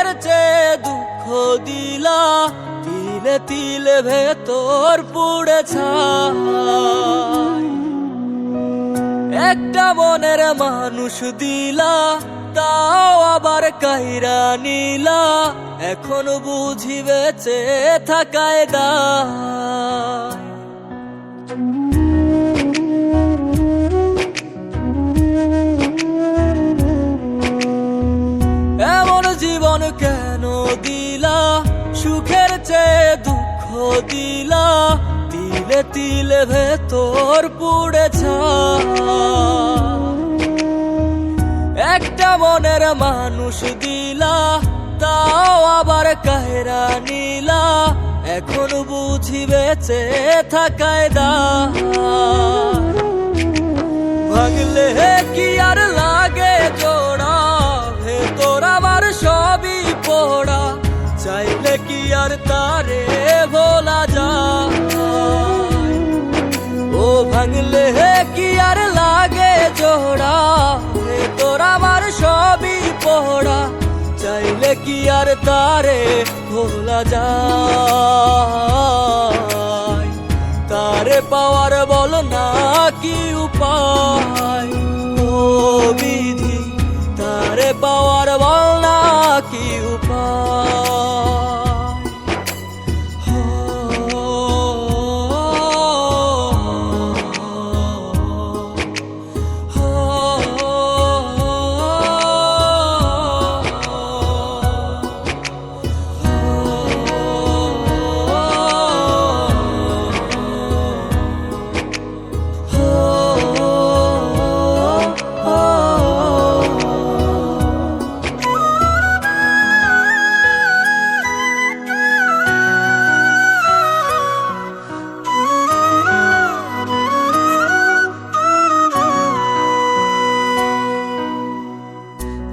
সুখের চেয়ে দুঃখ দিলা, তিলে তিলে ভেতর পুড়ে ছাই। একটা মনের মানুষ দিলা, তাও আবার কাইরা নিলা, এখন বুঝি বেঁচে থাকায় দায়। এমন জীবন কেন দিলা, সুখের চেয়ে দুঃখ দিলা, তিলে তিলে ভেতর পুড়ে ছাই। একটা মনের মানুষ দিলা, তাও আবার কাহেরা নিলা, এখন বুঝি বেঁচে থাকায় দায়। ভাঙলে কি আর লাগে জোড়া, ভেতর আমার সবই পোড়া, চাইলে কি আর তারে ভোলা যায়। ও ভাঙলে কি আর লাগে জোড়া, ভেতর আমার সবই পোড়া, চাইলে কি আর তারে ভোলা যায়। তারে পাওয়ার বল না কি উপায়, ও বিধি তারে পাওয়ার বল না কি উপায়।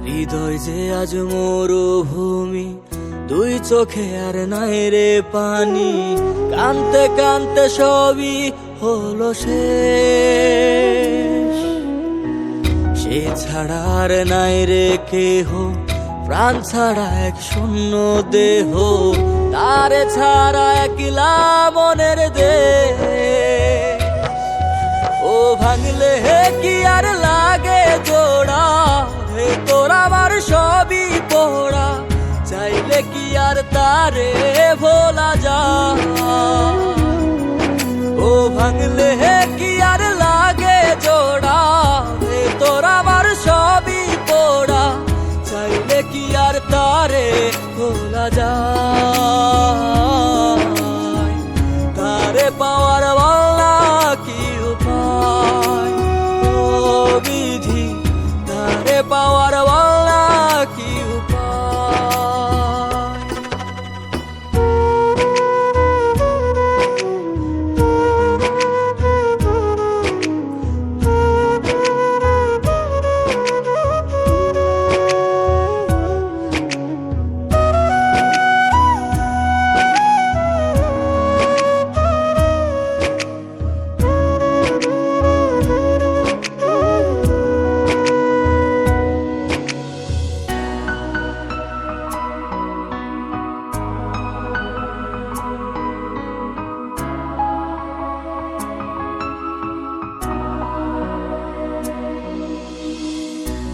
হৃদয় যে আজ মরুভূমি, দুই চোখে আর নাই রে পানি, কানতে কানতে সবই হলো শেষ। সে ছাড়া আর নাই রে কেহ, প্রাণ ছাড়া এক শূন্য দেহ, তারে ছাড়া একলা মনের দেশ। ও ভাঙলে কি আর লাগে জোড়া, ভেতর আমার সবই পোড়া, চাইলে কি আর তারে ভোলা যায়। ও ভাঙলে কি আর লাগে জোড়া, ভেতর আমার সবই পোড়া, চাইলে কি আর তারে ভোলা যায়। তারে পাওয়ার বলা কি উপায়, ও বিধি তারে পাওয়ার বলা কি উপায়।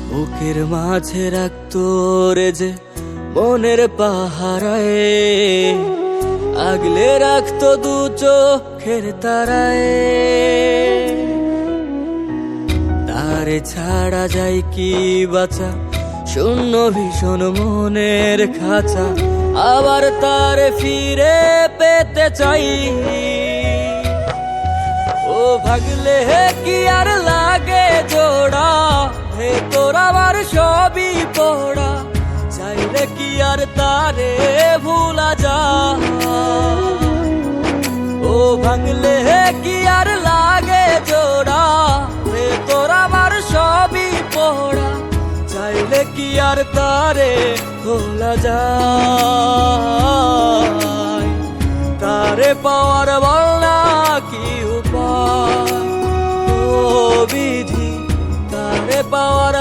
বুকের মাঝে রাখতো রে যে মনের পাহারায়, আগলে রাখতো দু চোখের তারায়। তারে ছাড়া যায় কি বাঁচা, শূন্য ভীষণ মনের খাঁচা, আবার তারে ফিরে পেতে চাই। ও ভাগলে কি আর লাগে জোড়া, ভেতর আমার সবই পোড়া, চাইলে কি আর তারে ভোলা যায়। ও ভাঙলে কি আর লাগে জোড়া, ভেতর আমার সবই পোড়া, চাইলে কি আর তারে ভোলা যায়। তারে পাওয়ার বল না কি উপায়, ও বিধি তারে পাওয়ার